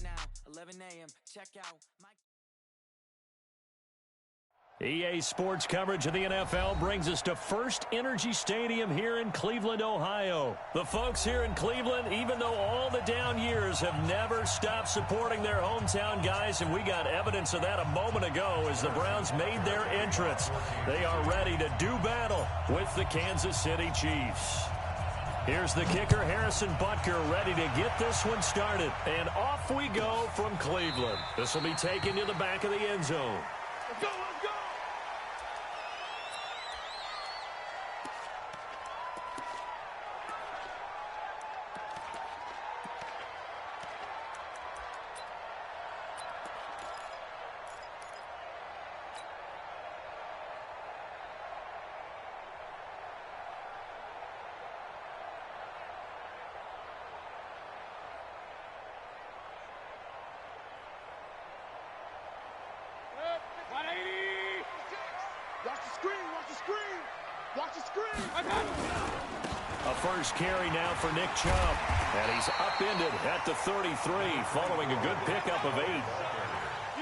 now, 11 a.m. Check out my... EA Sports coverage of the NFL brings us to First Energy Stadium here in Cleveland, Ohio. The folks here in Cleveland, even though all the down years, have never stopped supporting their hometown guys, and we got evidence of that a moment ago as the Browns made their entrance. They are ready to do battle with the Kansas City Chiefs. Here's the kicker, Harrison Butker, ready to get this one started. And off we go from Cleveland. This will be taken to the back of the end zone. Let's go, let's go! A first carry now for Nick Chubb. And he's upended at the 33 following a good pickup of 8.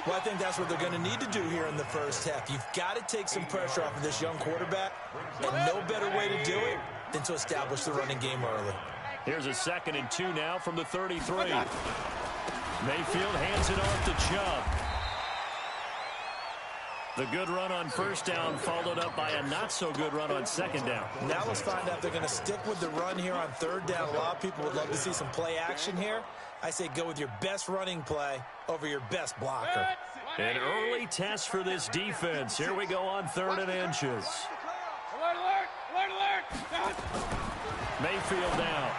Well, I think that's what they're going to need to do here in the first half. You've got to take some pressure off of this young quarterback, and no better way to do it than to establish the running game early. Here's a 2nd and 2 now from the 33. Mayfield hands it off to Chubb. The good run on first down followed up by a not-so-good run on second down. Now let's find out if they're going to stick with the run here on third down. A lot of people would love to see some play action here. I say go with your best running play over your best blocker. An early test for this defense. Here we go on 3rd and inches. Alert, alert, alert, alert! Mayfield down.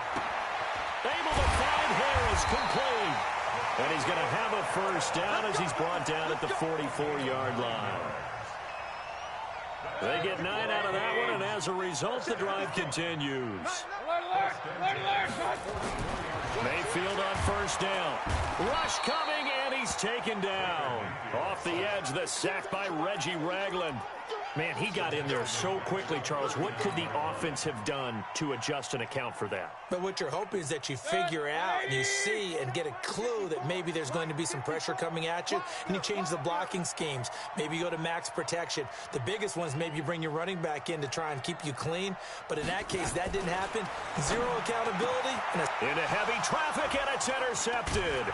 Able to find Harris, complete. And he's going to have a first down as he's brought down at the 44-yard line. They get 9 out of that one, and as a result, the drive continues. Alert, alert, alert, alert! Mayfield on first down. Rush coming, and he's taken down. Off the edge, the sack by Reggie Ragland. Man, he got in there so quickly, Charles. What could the offense have done to adjust and account for that? But what you're hoping is that you figure out and you see and get a clue that maybe there's going to be some pressure coming at you, and you change the blocking schemes. Maybe you go to max protection. The biggest one is maybe you bring your running back in to try and keep you clean. But in that case, that didn't happen. Zero accountability. Into heavy traffic, and it's intercepted.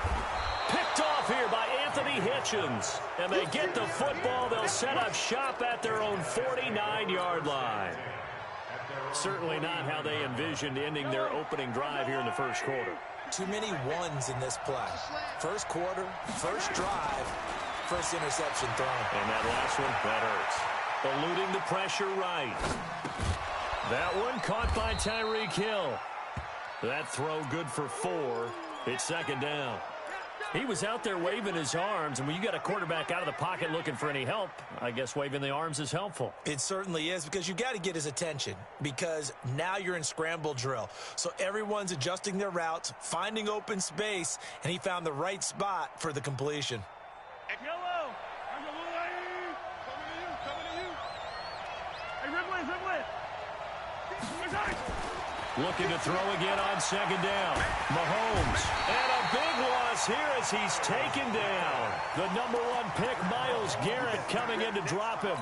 Picked off here by Anthony Hitchens. And they get the football. They'll set up shop at their own 49-yard line. Certainly not how they envisioned ending their opening drive here in the first quarter. Too many ones in this play. First quarter, first drive, first interception thrown. And that last one, that hurts. Eluding the pressure right. That one caught by Tyreek Hill. That throw good for 4. It's 2nd down. He was out there waving his arms, and when you got a quarterback out of the pocket looking for any help, I guess waving the arms is helpful. It certainly is, because you got to get his attention, because now you're in scramble drill. So everyone's adjusting their routes, finding open space, and he found the right spot for the completion. Yellow! Coming to you! Hey, Ridley! Looking to throw again on 2nd down. Mahomes. And a big loss here as he's taken down. The #1 pick, Myles Garrett, coming in to drop him.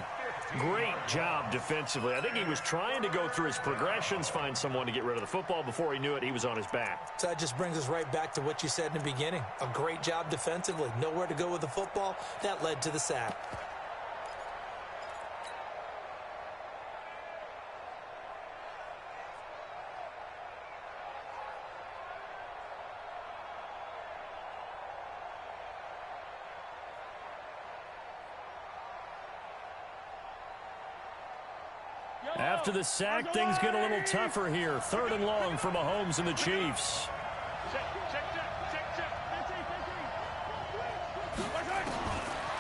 Great job defensively. I think he was trying to go through his progressions, find someone to get rid of the football. Before he knew it, he was on his back. So that just brings us right back to what you said in the beginning. A great job defensively. Nowhere to go with the football. That led to the sack. After the sack, things get a little tougher here. 3rd and long for Mahomes and the Chiefs.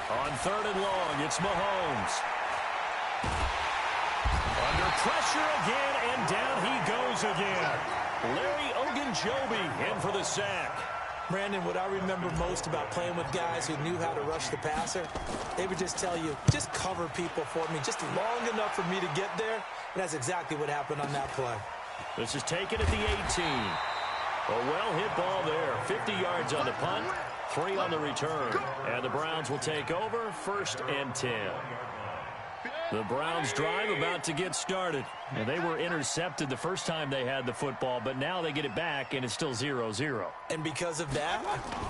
On 3rd and long, it's Mahomes. Under pressure again, and down he goes again. Larry Ogunjobi in for the sack. Brandon, what I remember most about playing with guys who knew how to rush the passer, they would just tell you, just cover people for me, just long enough for me to get there. And that's exactly what happened on that play. This is taken at the 18. A well-hit ball there. 50 yards on the punt, 3 on the return. And the Browns will take over, 1st and 10. The Browns drive about to get started. And they were intercepted the first time they had the football, but now they get it back, and it's still 0-0. And because of that,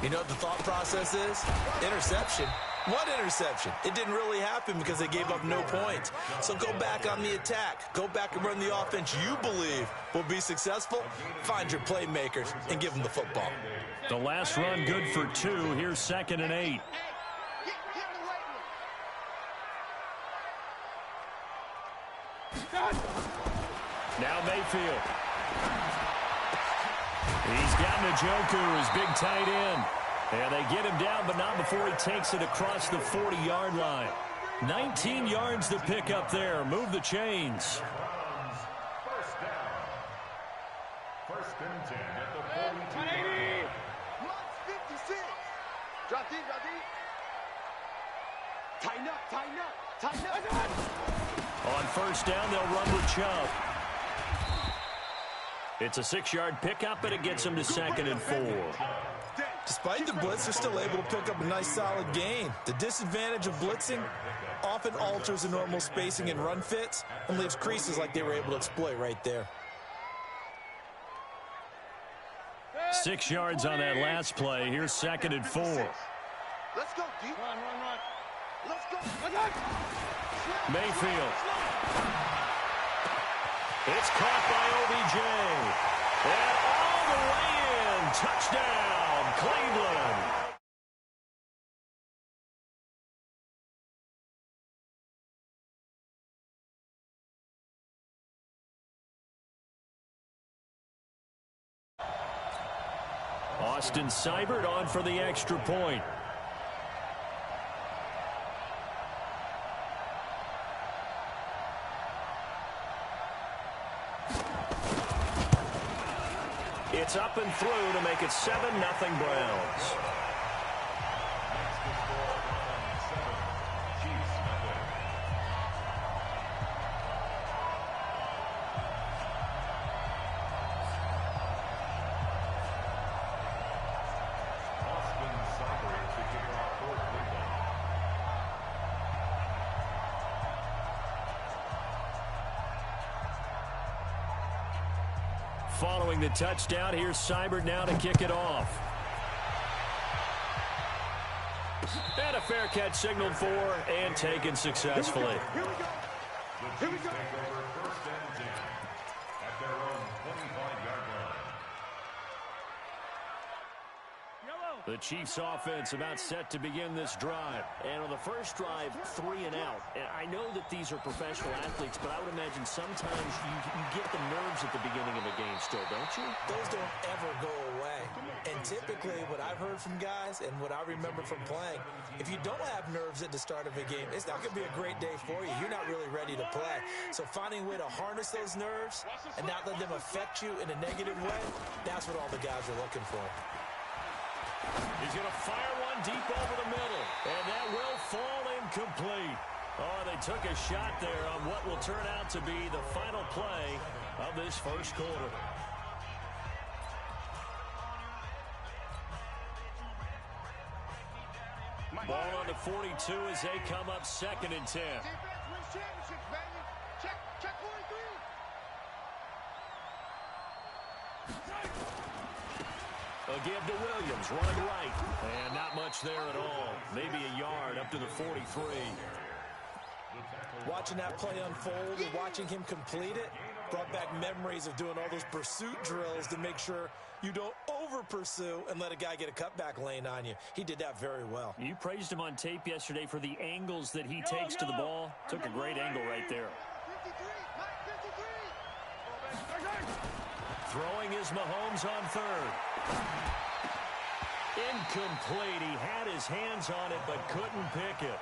you know what the thought process is? Interception. What interception? It didn't really happen because they gave up no points. So go back on the attack. Go back and run the offense you believe will be successful. Find your playmakers and give them the football. The last run good for 2. Here's 2nd and 8. Now Mayfield. He's got Njoku, his big tight end. And they get him down, but not before he takes it across the 40-yard line. 19 yards to pick up there. Move the chains. First down. 1st and 10 at the 42. 56. Drop deep, drop deep. Tighten up, tighten up, tighten up. On 1st down, they'll run with Chubb. It's a 6-yard pickup, and it gets them to 2nd and 4. Despite the blitz, they're still able to pick up a nice solid gain. The disadvantage of blitzing often alters the normal spacing and run fits and leaves creases like they were able to exploit right there. 6 yards on that last play. Here's 2nd and 4. Let's go, deep. Run, run, run. Let's go. Mayfield. It's caught by OBJ. And all the way in. Touchdown, Cleveland. Austin Seibert on for the extra point. It's up and through to make it 7-0 Browns. Following the touchdown, here's Seibert now to kick it off. And a fair catch signaled for and taken successfully. Here we go. Here we go. First and 10 at their own 25-yard line. The Chiefs offense about set to begin this drive. And on the first drive, 3 and out. And I know that these are professional athletes, but I would imagine sometimes you get the nerves at the beginning of a game still, don't you? Those don't ever go away. And typically what I've heard from guys and what I remember from playing, if you don't have nerves at the start of a game, it's not going to be a great day for you. You're not really ready to play. So finding a way to harness those nerves and not let them affect you in a negative way, that's what all the guys are looking for. He's going to fire one deep over the middle. And that will fall incomplete. Oh, they took a shot there on what will turn out to be the final play of this first quarter. Ball on the 42 as they come up 2nd and 10. Defense wins championships, baby. Check 43. A give to Williams, running right. And not much there at all. Maybe a yard up to the 43. Watching that play unfold and watching him complete it brought back memories of doing all those pursuit drills to make sure you don't over-pursue and let a guy get a cutback lane on you. He did that very well. You praised him on tape yesterday for the angles that he takes to the ball. Took a great angle right there. 53. Throwing is Mahomes on 3rd. Incomplete. He had his hands on it but couldn't pick it.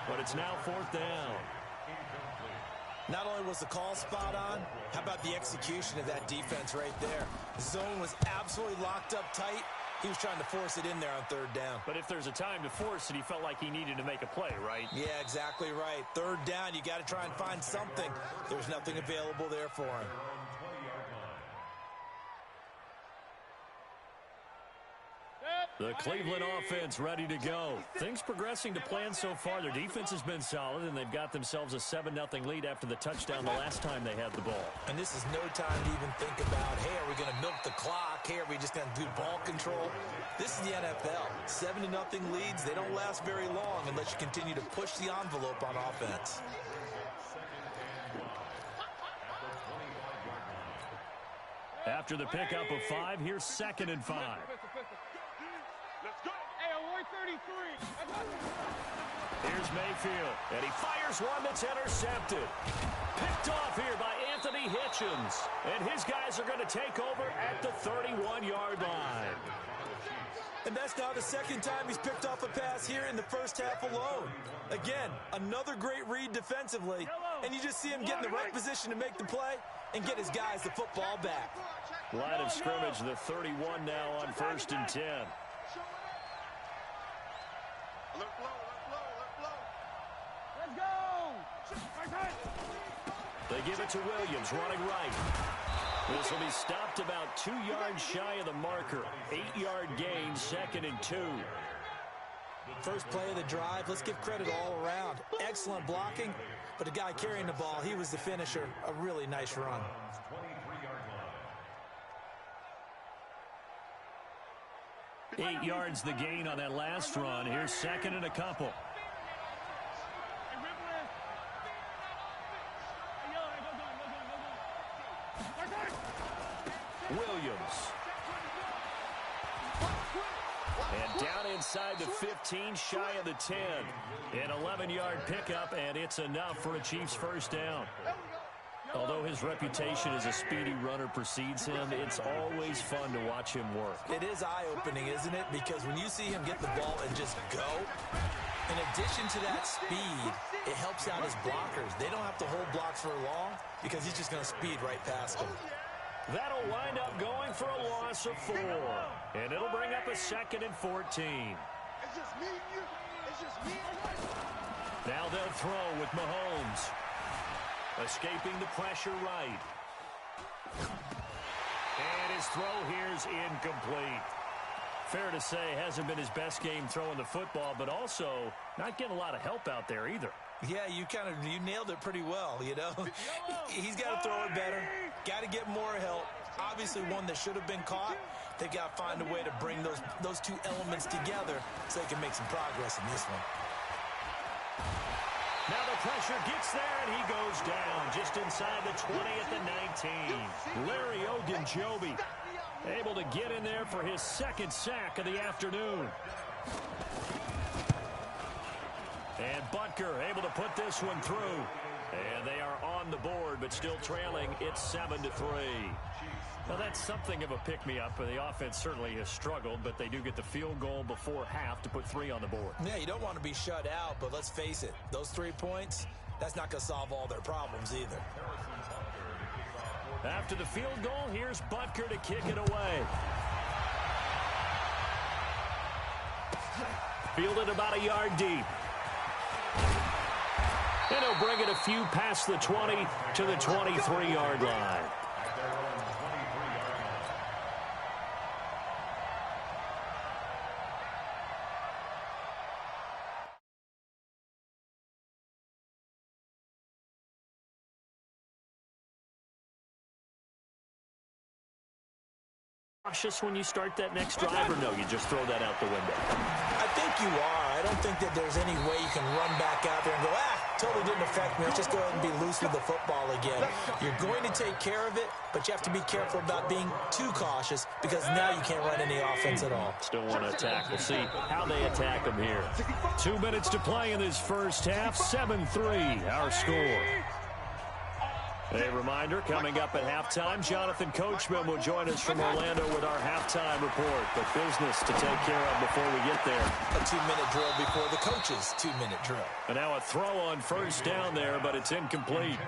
But it's now 4th down. Not only was the call spot on, how about the execution of that defense right there? The zone was absolutely locked up tight. He was trying to force it in there on 3rd down. But if there's a time to force it, he felt like he needed to make a play, right? Yeah, exactly right. 3rd down, you got to try and find something. There's nothing available there for him. The Cleveland offense ready to go. Things progressing to plan so far. Their defense has been solid, and they've got themselves a 7-0 lead after the touchdown the last time they had the ball. And this is no time to even think about, hey, are we going to milk the clock? Hey, are we just going to do ball control? This is the NFL. 7-0 leads, they don't last very long unless you continue to push the envelope on offense. After the pickup of 5, here's 2nd and 5. Let's go. Hey, award 33. Here's Mayfield, and he fires one that's intercepted. Picked off here by Anthony Hitchens, and his guys are going to take over at the 31-yard line. And that's now the 2nd time he's picked off a pass here in the first half alone. Again, another great read defensively, and you just see him get in the right position to make the play and get his guys the football back. Line of scrimmage, the 31 now on 1st and 10. They give it to Williams, running right. This will be stopped about 2 yards shy of the marker. 8-yard gain, 2nd and 2. First play of the drive, let's give credit all around. Excellent blocking, but the guy carrying the ball, he was the finisher. A really nice run. 8 yards the gain on that last run. Here's 2nd and a couple. Williams. And down inside the 15, shy of the 10. An 11-yard pickup, and it's enough for a Chiefs first down. Although his reputation as a speedy runner precedes him, it's always fun to watch him work. It is eye-opening, isn't it? Because when you see him get the ball and just go, in addition to that speed, it helps out his blockers. They don't have to hold blocks for long because he's just going to speed right past them. That'll wind up going for a loss of 4. And it'll bring up a 2nd and 14. It's just me and you. It's just me and you. Now they'll throw with Mahomes. Escaping the pressure right. And his throw here's incomplete. Fair to say, hasn't been his best game throwing the football, but also not getting a lot of help out there either. Yeah, you nailed it pretty well, you know. He's got to throw it better. Got to get more help. Obviously one that should have been caught. They got to find a way to bring those two elements together so they can make some progress in this one. Now the pressure gets there, and he goes down just inside the 20 at the 19. Larry Ogunjobi able to get in there for his 2nd sack of the afternoon. And Butker able to put this one through. And they are on the board, but still trailing. It's 7-3. Now, that's something of a pick-me-up. The offense certainly has struggled, but they do get the field goal before half to put 3 on the board. Yeah, you don't want to be shut out, but let's face it. Those 3 points, that's not going to solve all their problems either. After the field goal, here's Butker to kick it away. Fielded about a yard deep. And he'll bring it a few past the 20 to the 23-yard line. Cautious when you start that next drive, or no, you just throw that out the window? I think you are. I don't think that there's any way you can run back out there and go, totally didn't affect me. Let's just go ahead and be loose with the football again. You're going to take care of it, but you have to be careful about being too cautious because now you can't run any offense at all. Still want to attack. We'll see how they attack them here. 2 minutes to play in this first half. 7-3, our score. A reminder, coming up at halftime, Jonathan Coachman will join us from Orlando with our halftime report. But business to take care of before we get there. A 2-minute drill before the coach's 2-minute drill. And now a throw on first down there, but it's incomplete.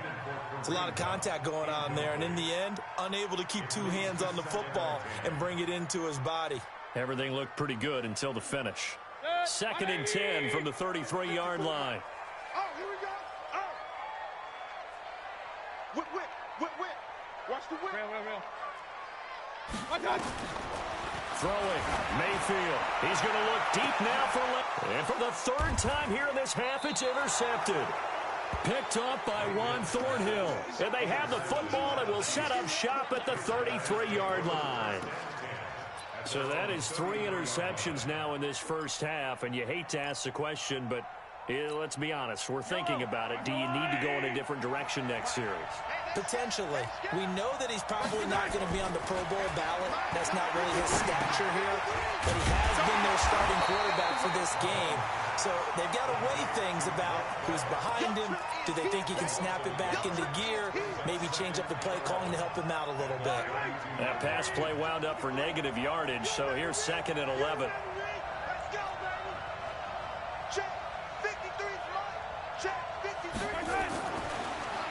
It's a lot of contact going on there, and in the end, unable to keep 2 hands on the football and bring it into his body. Everything looked pretty good until the finish. 2nd and 10 from the 33-yard line. Whip. Watch the whip. Real. My God. Throwing, Mayfield. He's going to look deep now and for the third time here in this half, it's intercepted. Picked up by Juan Thornhill. And they have the football and will set up shop at the 33-yard line. So that is 3 interceptions now in this first half, and you hate to ask the question, but let's be honest, we're thinking about it. Do you need to go in a different direction next series? Potentially. We know that he's probably not going to be on the Pro Bowl ballot. That's not really his stature here, but he has been their starting quarterback for this game. So they've got to weigh things about who's behind him. Do they think he can snap it back into gear? Maybe change up the play calling to help him out a little bit. That pass play wound up for negative yardage, so here's 2nd and 11.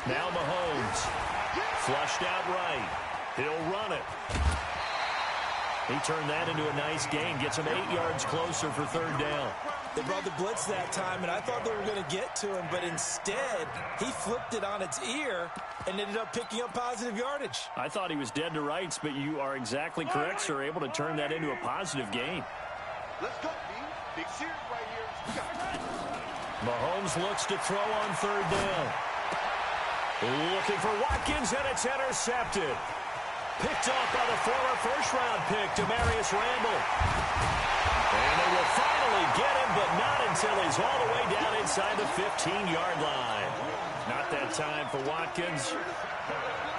Now Mahomes, flushed out right. He'll run it. He turned that into a nice gain, gets him 8 yards closer for 3rd down. They brought the blitz that time, and I thought they were going to get to him, but instead, he flipped it on its ear and ended up picking up positive yardage. I thought he was dead to rights, but you are exactly correct, sir. Able to turn that into a positive gain. Let's go, B. Big series right here. Mahomes looks to throw on 3rd down. Looking for Watkins, and it's intercepted. Picked off by the former first-round pick, Demarius Randall. And they will finally get him, but not until he's all the way down inside the 15-yard line. Not that time for Watkins.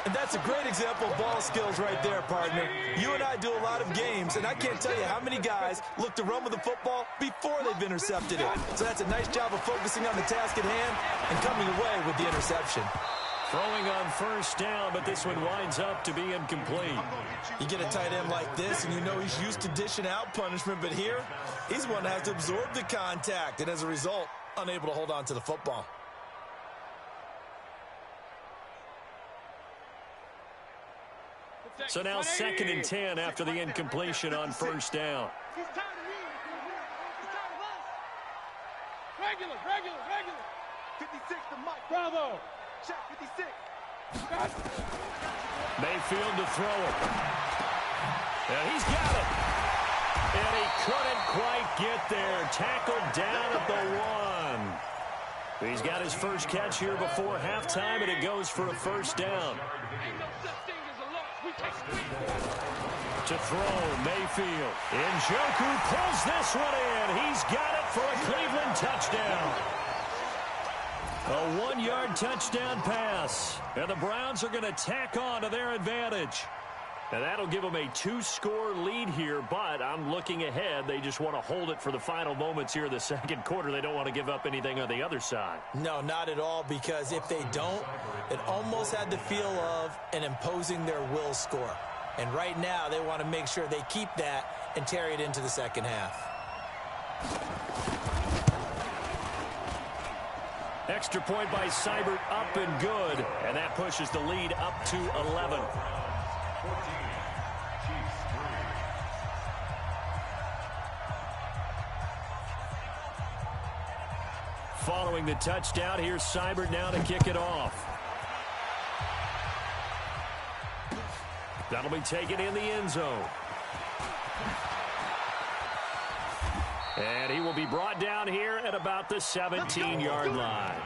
And that's a great example of ball skills right there, partner. You and I do a lot of games, and I can't tell you how many guys look to run with the football before they've intercepted it. So that's a nice job of focusing on the task at hand and coming away with the interception. Throwing on 1st down, but this one winds up to be incomplete. You get a tight end like this, and you know he's used to dishing out punishment, but here, he's one that has to absorb the contact, and as a result, unable to hold on to the football. So now 2nd and 10 after the incompletion on 1st down. He's tired of me. He's tired of us. Regular. 56 to Mike. Bravo. Check 56. Mayfield to throw it. And he's got it. And he couldn't quite get there. Tackled down at the 1. He's got his first catch here before halftime, and it goes for a 1st down. To throw, Mayfield. Njoku pulls this one in. He's got it for a Cleveland touchdown. A 1-yard touchdown pass. And the Browns are going to tack on to their advantage. And that'll give them a 2-score lead here, but I'm looking ahead. They just want to hold it for the final moments here in the 2nd quarter. They don't want to give up anything on the other side. No, not at all, because if they don't, it almost had the feel of an imposing their will score. And right now, they want to make sure they keep that and carry it into the 2nd half. Extra point by Seibert, up and good. And that pushes the lead up to 11. Following the touchdown, here's Seibert now to kick it off. That'll be taken in the end zone. And he will be brought down here at about the 17-yard line.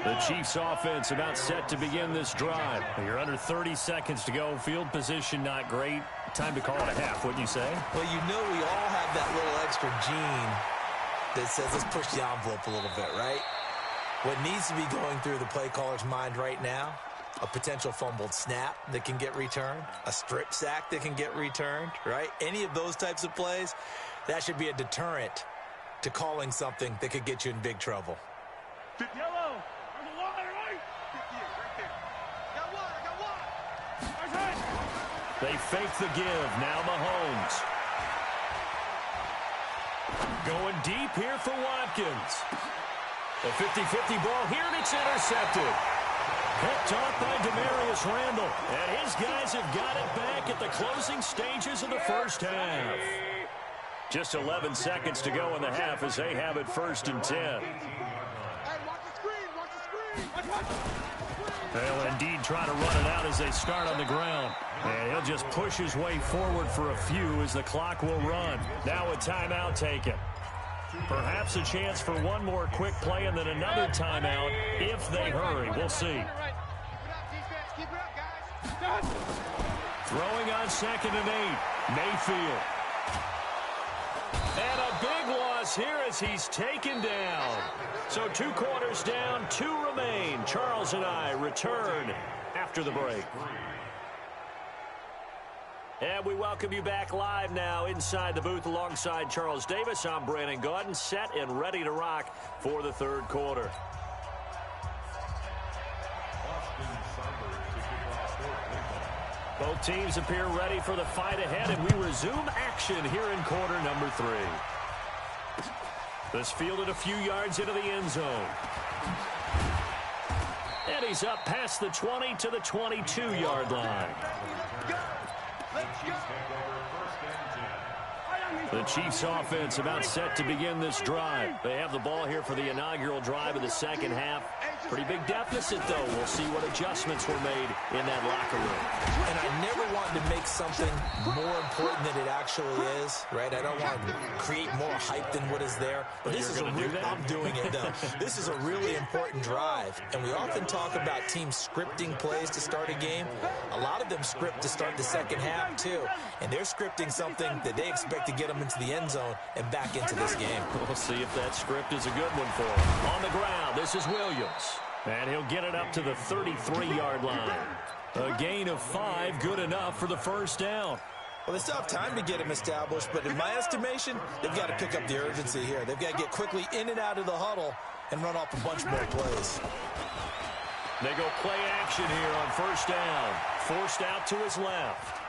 The Chiefs offense about set to begin this drive. You're under 30 seconds to go. Field position not great. Time to call it a half, wouldn't you say? Well, you know we all have that little extra gene that says let's push the envelope a little bit, right? What needs to be going through the play caller's mind right now, a potential fumbled snap that can get returned, a strip sack that can get returned, right? Any of those types of plays, that should be a deterrent to calling something that could get you in big trouble. Yellow. There's a line, right? 58, right there. Got one. They fake the give. Now Mahomes. Going deep here for Watkins. A 50-50 ball here, and it's intercepted. Picked off by Demarius Randall. And his guys have got it back at the closing stages of the first half. Just 11 seconds to go in the half as they have it 1st and 10. Hey, watch the screen. Watch the screen. Watch the screen. They'll indeed try to run it out as they start on the ground. And he'll just push his way forward for a few as the clock will run. Now a timeout taken. Perhaps a chance for one more quick play and then another timeout if they hurry. We'll see. Throwing on 2nd and 8. Mayfield. And a big loss here as he's taken down. So 2 quarters down, 2 remain. Charles and I return after the break. And we welcome you back live now inside the booth alongside Charles Davis. I'm Brandon Gaudin, set and ready to rock for the 3rd quarter. Both teams appear ready for the fight ahead, and we resume action here in quarter number 3. This fielded a few yards into the end zone. And he's up past the 20 to the 22-yard line. The Chiefs offense about set to begin this drive. They have the ball here for the inaugural drive of the 2nd half. Pretty big deficit, though. We'll see what adjustments were made in that locker room. And I never wanted to make something more important than it actually is, right? I don't want to create more hype than what is there. But this is I'm doing it, though. This is a really important drive. And we often talk about teams scripting plays to start a game. A lot of them script to start the 2nd half, too. And they're scripting something that they expect to get them into the end zone and back into this game. We'll see if that script is a good one for them. On the ground, this is Williams. And he'll get it up to the 33-yard line. A gain of 5, good enough for the 1st down. Well, they still have time to get him established, but in my estimation, they've got to pick up the urgency here. They've got to get quickly in and out of the huddle and run off a bunch more plays. They go play action here on 1st down. Forced out to his left.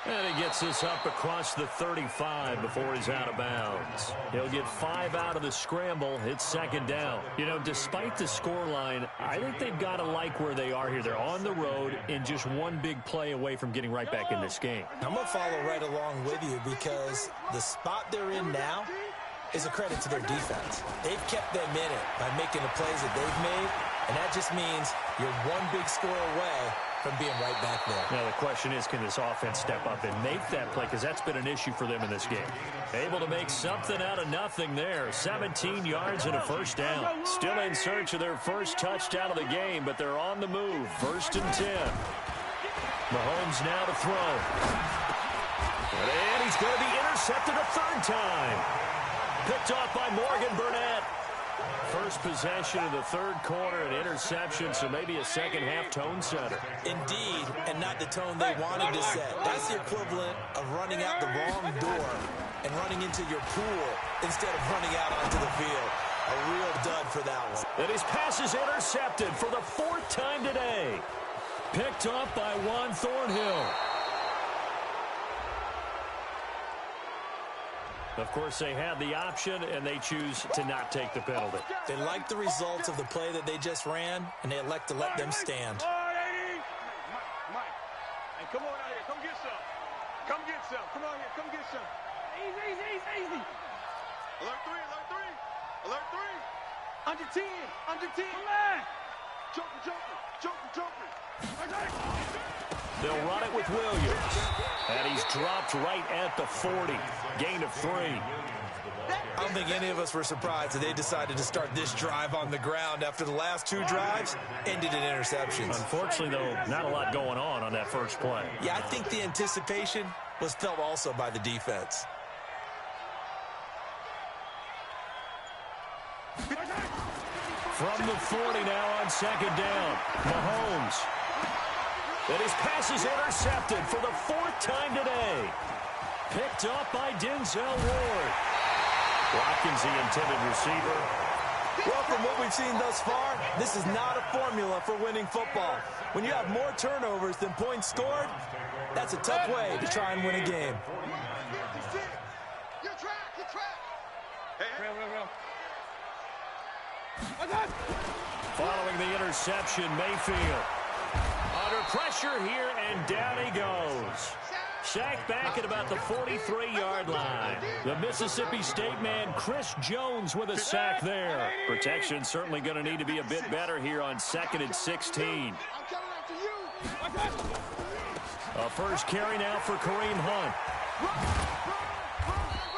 And he gets this up across the 35 before he's out of bounds. He'll get 5 out of the scramble. It's 2nd down. You know, despite the scoreline, I think they've got to like where they are here. They're on the road and just one big play away from getting right back in this game. I'm going to follow right along with you because the spot they're in now is a credit to their defense. They've kept them in it by making the plays that they've made, and that just means you're one big score away from being right back there. Now, the question is, can this offense step up and make that play? Because that's been an issue for them in this game. Able to make something out of nothing there. 17 yards and a 1st down. Still in search of their first touchdown of the game, but they're on the move. 1st and 10. Mahomes now to throw. And he's going to be intercepted a 3rd time. Picked off by Morgan Burnett. First possession of the 3rd quarter, an interception, so maybe a 2nd half tone setter. Indeed, and not the tone they wanted to set. That's the equivalent of running out the wrong door and running into your pool instead of running out onto the field. A real dud for that one. And his pass is intercepted for the 4th time today. Picked off by Juan Thornhill. Of course, they had the option, and they choose to not take the penalty. They like the results of the play that they just ran, and they elect to let them stand. Mike, hey, come on out here. Come get some. Come get some. Come on here. Come get some. Easy. Alert 3, alert 3. Alert 3. Under 10. Under 10. Come on. Joker. They'll run it with Williams. And he's dropped right at the 40. Gain of 3. I don't think any of us were surprised that they decided to start this drive on the ground after the last 2 drives ended in interceptions. Unfortunately, though, not a lot going on that first play. Yeah, I think the anticipation was felt also by the defense. From the 40 now on 2nd down. Mahomes. And his pass is intercepted for the 4th time today. Picked up by Denzel Ward. Watkins, the intended receiver. Well, from what we've seen thus far, this is not a formula for winning football. When you have more turnovers than points scored, that's a tough way to try and win a game. Your track. Hey. Following the interception, Mayfield. Under pressure here, and down he goes. Sacked back at about the 43-yard line. The Mississippi State man, Chris Jones, with a sack there. Protection certainly going to need to be a bit better here on 2nd and 16. A first carry now for Kareem Hunt.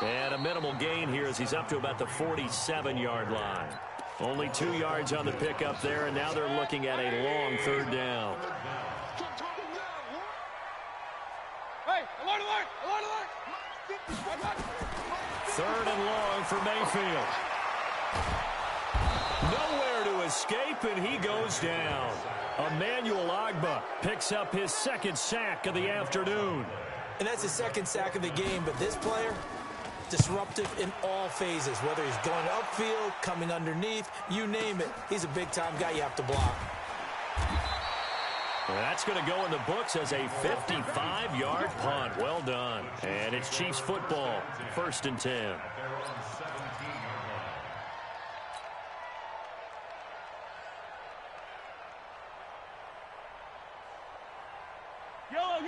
And a minimal gain here as he's up to about the 47-yard line. Only 2 yards on the pickup there, and now they're looking at a long 3rd down. Hey, alert, alert, alert, alert. 3rd and long for Mayfield. Nowhere to escape, and he goes down. Emmanuel Ogbah picks up his 2nd sack of the afternoon. And that's his 2nd sack of the game, but this player, disruptive in all phases, whether he's going upfield, coming underneath, you name it. He's a big-time guy you have to block. That's going to go in the books as a 55-yard punt. Well done. And it's Chiefs football, 1st and 10.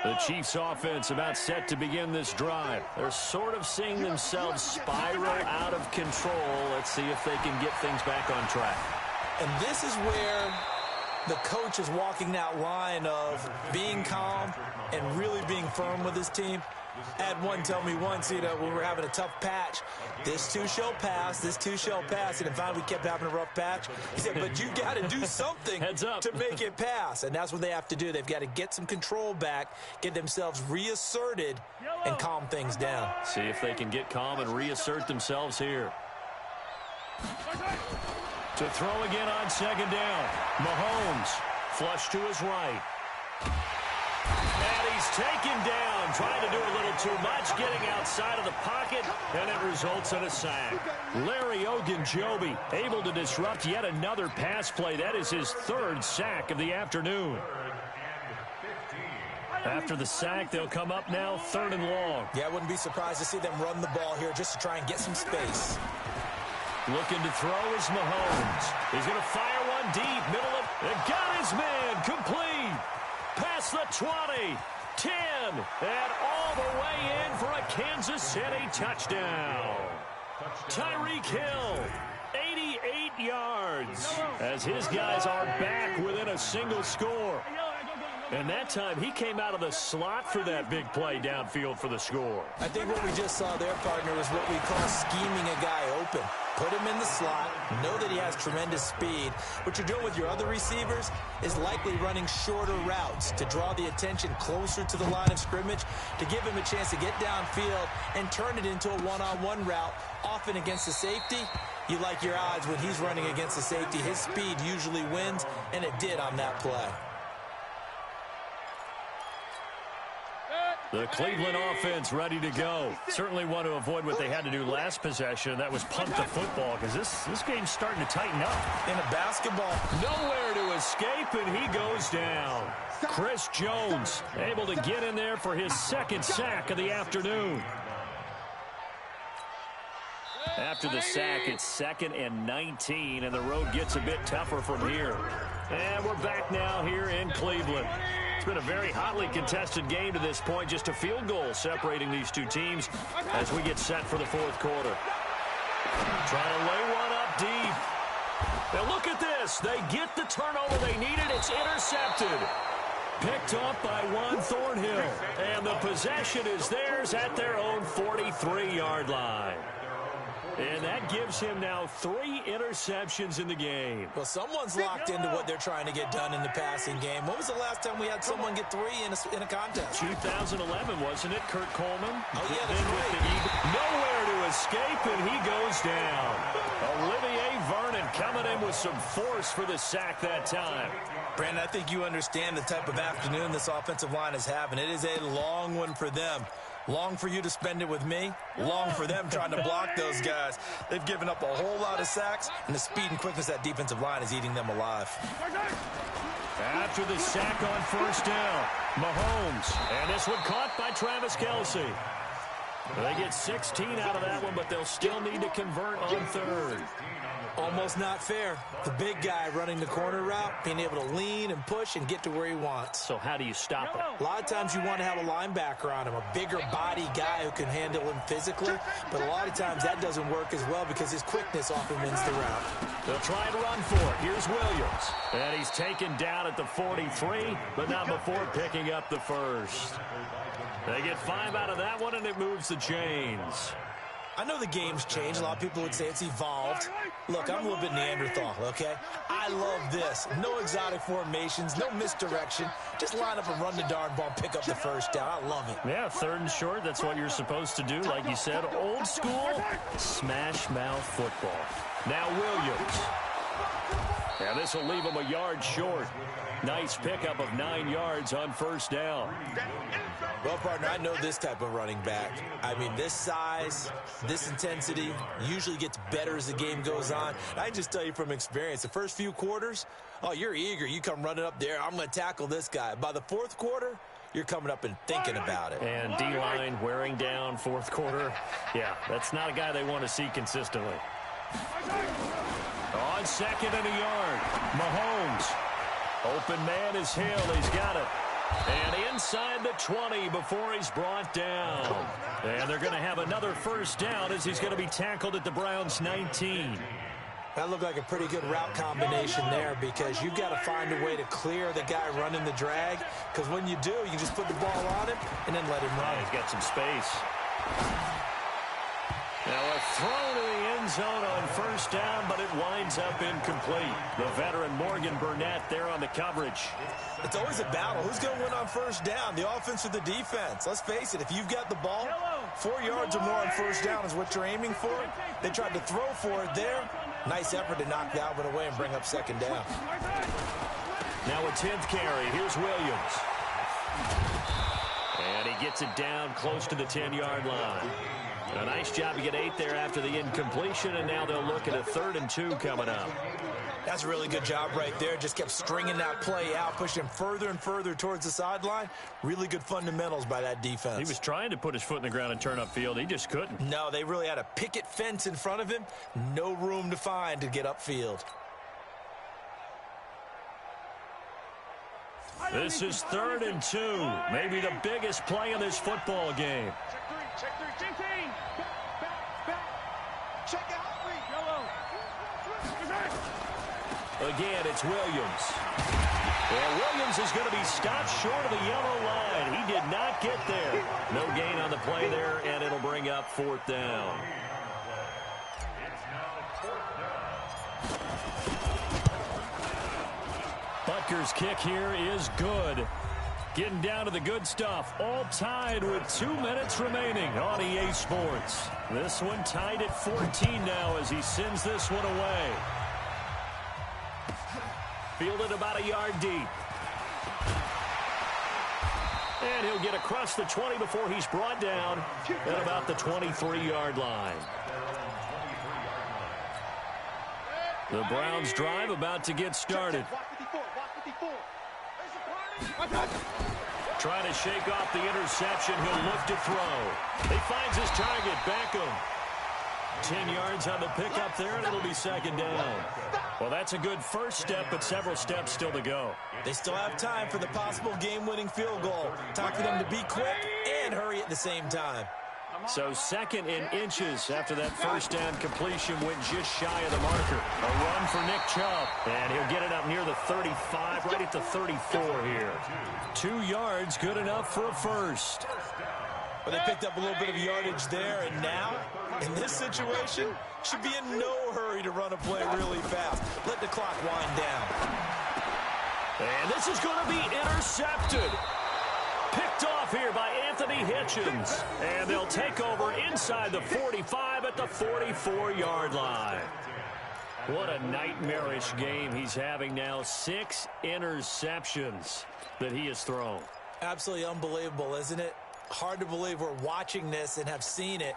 The Chiefs offense about set to begin this drive. They're sort of seeing themselves spiral out of control. Let's see if they can get things back on track. And this is where the coach is walking that line of being calm and really being firm with his team. I had one tell me once, when we were having a tough patch, this too shall pass, this too shall pass. And finally we kept having a rough patch. He said, but you got to do something to make it pass. And that's what they have to do. They've got to get some control back, get themselves reasserted, and calm things down. See if they can get calm and reassert themselves here. To throw again on 2nd down. Mahomes, flush to his right. And he's taken down, trying to do a little too much, getting outside of the pocket, and it results in a sack. Larry Ogunjobi able to disrupt yet another pass play. That is his 3rd sack of the afternoon. After the sack, they'll come up now 3rd and long. Yeah, I wouldn't be surprised to see them run the ball here just to try and get some space. Looking to throw is Mahomes. He's going to fire one deep, middle of, and got his man complete. Past the 20, 10, and all the way in for a Kansas City touchdown. Tyreek Hill, 88 yards, as his guys are back within a single score. And that time, he came out of the slot for that big play downfield for the score. I think what we just saw there, partner, is what we call scheming a guy open. Put him in the slot, know that he has tremendous speed. What you're doing with your other receivers is likely running shorter routes to draw the attention closer to the line of scrimmage, to give him a chance to get downfield and turn it into a one-on-one route, often against the safety. You like your odds when he's running against the safety. His speed usually wins, and it did on that play. The Cleveland offense ready to go. Certainly want to avoid what they had to do last possession. That was punt the football, because this game's starting to tighten up. In a basketball, nowhere to escape, and he goes down. Chris Jones able to get in there for his 2nd sack of the afternoon. After the sack, it's 2nd and 19, and the road gets a bit tougher from here. And we're back now here in Cleveland. It's been a very hotly contested game to this point. Just a field goal separating these two teams as we get set for the 4th quarter. Trying to lay one up deep. Now look at this. They get the turnover they needed. It's intercepted. Picked up by Juan Thornhill. And the possession is theirs at their own 43-yard line. And that gives him now 3 interceptions in the game. Well, someone's locked into what they're trying to get done in the passing game. When was the last time we had someone get 3 in a contest? 2011, wasn't it? Kurt Coleman. Oh, yeah, that's right. Nowhere to escape, and he goes down. Olivier Vernon coming in with some force for the sack that time. Brandon, I think you understand the type of afternoon this offensive line is having. It is a long one for them. Long for you to spend it with me. Long for them trying to block those guys. They've given up a whole lot of sacks, and the speed and quickness of that defensive line is eating them alive. After the sack on 1st down, Mahomes. And this one caught by Travis Kelce. They get 16 out of that one, but they'll still need to convert on third. Almost not fair. The big guy running the corner route, being able to lean and push and get to where he wants. So how do you stop it? A lot of times you want to have a linebacker on him, a bigger body guy who can handle him physically, but a lot of times that doesn't work as well because his quickness often wins the route. They'll try and run for it. Here's Williams. And he's taken down at the 43, but not before picking up the first. They get 5 out of that one, and it moves the chains. I know the game's changed. A lot of people would say it's evolved. Look, I'm a little bit Neanderthal, okay? I love this. No exotic formations, no misdirection. Just line up and run the darn ball, pick up the first down. I love it. Yeah, 3rd and short, that's what you're supposed to do. Like you said, old school, smash mouth football. Now Williams. And this will leave him a yard short. Nice pickup of 9 yards on first down. Well, partner, I know this type of running back. I mean, this size, this intensity usually gets better as the game goes on. I just tell you from experience, the first few quarters, oh, you're eager. You come running up there. I'm going to tackle this guy. By the 4th quarter, you're coming up and thinking about it. And D-line wearing down 4th quarter. Yeah, that's not a guy they want to see consistently. On 2nd and a yard, Mahomes. Open man is Hill. He's got it. And inside the 20 before he's brought down. And they're going to have another first down as he's going to be tackled at the Browns' 19. That looked like a pretty good route combination there because you've got to find a way to clear the guy running the drag because when you do, you can just put the ball on him and then let him run. He's got some space. Now a throw to the end zone on first down, but it winds up incomplete. The veteran Morgan Burnett there on the coverage. It's always a battle. Who's going to win on first down, the offense or the defense? Let's face it, if you've got the ball, 4 yards or more on first down is what you're aiming for. They tried to throw for it there. Nice effort to knock that one away and bring up 2nd down. Now a 10th carry. Here's Williams. And he gets it down close to the 10-yard line. A nice job to get 8 there after the incompletion, and now they'll look at a 3rd and 2 coming up. That's a really good job right there. Just kept stringing that play out, pushing him further and further towards the sideline. Really good fundamentals by that defense. He was trying to put his foot in the ground and turn upfield. He just couldn't. No, they really had a picket fence in front of him. No room to find to get upfield. This is 3rd and 2. Maybe the biggest play in this football game. Check 3, 15. Check out 3. Yellow. Again, it's Williams. Well, Williams is going to be stopped short of the yellow line. He did not get there. No gain on the play there, and it'll bring up 4th down. Butker's kick here is good. Getting down to the good stuff. All tied with 2 minutes remaining on EA Sports. This one tied at 14 now as he sends this one away. Fielded about a yard deep. And he'll get across the 20 before he's brought down at about the 23-yard line. The Browns drive about to get started. Trying to shake off the interception. He'll look to throw. He finds his target, Beckham. 10 yards on the pickup there, and it'll be 2nd down. Well, that's a good first step, but several steps still to go. They still have time for the possible game-winning field goal. Time for them to be quick and hurry at the same time. So 2nd in inches after that first down completion went just shy of the marker. A run for Nick Chubb, and he'll get it up near the 35, right at the 34 here. 2 yards, good enough for a first. Well, they picked up a little bit of yardage there, and now, in this situation, should be in no hurry to run a play really fast. Let the clock wind down. And this is going to be intercepted. Picked off here by Anthony Hitchens. And they'll take over inside the 45 at the 44-yard line. What a nightmarish game he's having now. 6 interceptions that he has thrown. Absolutely unbelievable, isn't it? Hard to believe we're watching this and have seen it,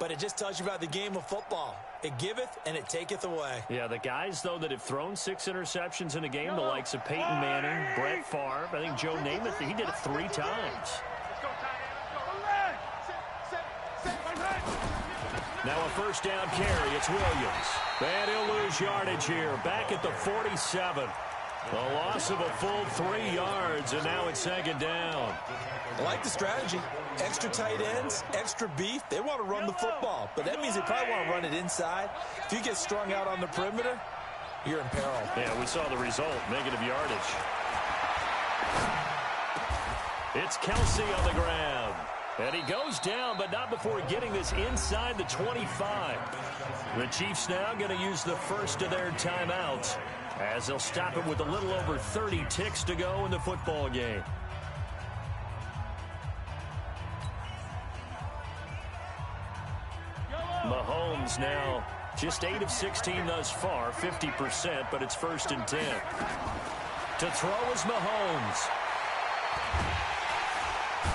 but it just tells you about the game of football. It giveth and it taketh away. Yeah, the guys, though, that have thrown 6 interceptions in a game, the likes of Peyton Manning, Brett Favre, I think Joe Namath, he did it 3 times. Let's go, tight end. Let's go. Now a first down carry. It's Williams. And he'll lose yardage here. Back at the 47. A loss of a full 3 yards, and now it's second down. I like the strategy. Extra tight ends, extra beef. They want to run the football, but that means they probably want to run it inside. If you get strung out on the perimeter, you're in peril. Yeah, we saw the result, negative yardage. It's Kelsey on the ground. And he goes down, but not before getting this inside the 25. The Chiefs now going to use the first of their timeouts, as they'll stop it with a little over 30 ticks to go in the football game. Mahomes now just 8 of 16 thus far, 50%, but it's 1st and 10. To throw is Mahomes.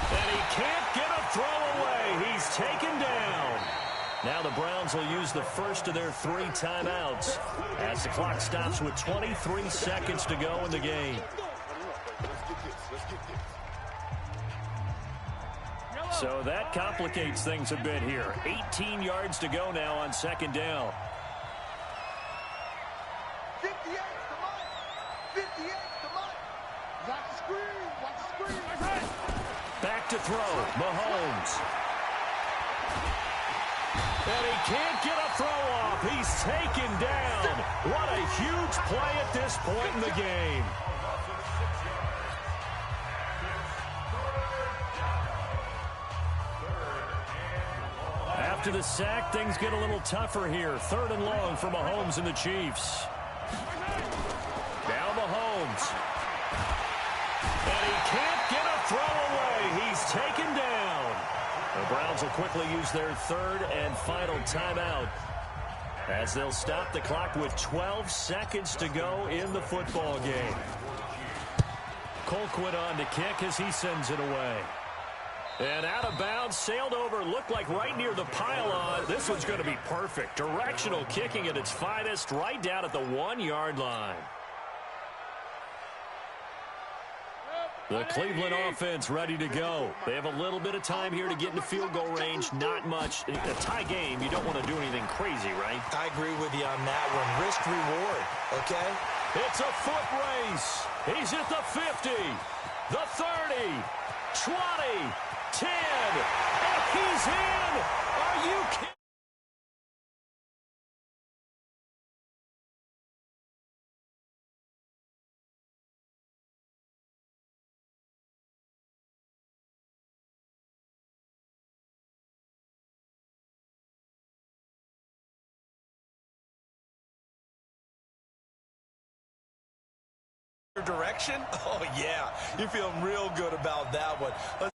And he can't get a throw away. He's taken down. Now the Browns will use the first of their 3 timeouts as the clock stops with 23 seconds to go in the game. So that complicates things a bit here. 18 yards to go now on second down. 58, come on. 58, come on. Watch the screen. Watch the screen. Back to throw. Mahomes. And he can't get a throw off. He's taken down. What a huge play at this point in the game. After the sack, things get a little tougher here. 3rd and long for Mahomes and the Chiefs. Now Mahomes. And he can't get a throw away. He's taken down. The Browns will quickly use their 3rd and final timeout, as they'll stop the clock with 12 seconds to go in the football game. Colquitt on to kick as he sends it away. And out of bounds, sailed over, looked like right near the pylon. This one's going to be perfect. Directional kicking at its finest, right down at the 1-yard line. The Cleveland offense ready to go. They have a little bit of time here to get into field goal range. Not much. In a tie game, you don't want to do anything crazy, right? I agree with you on that one. Risk reward, okay? It's a foot race. He's at the 50, the 30, 20, 10, and he's in! Are you kidding? Direction? Oh, yeah. You're feeling real good about that one.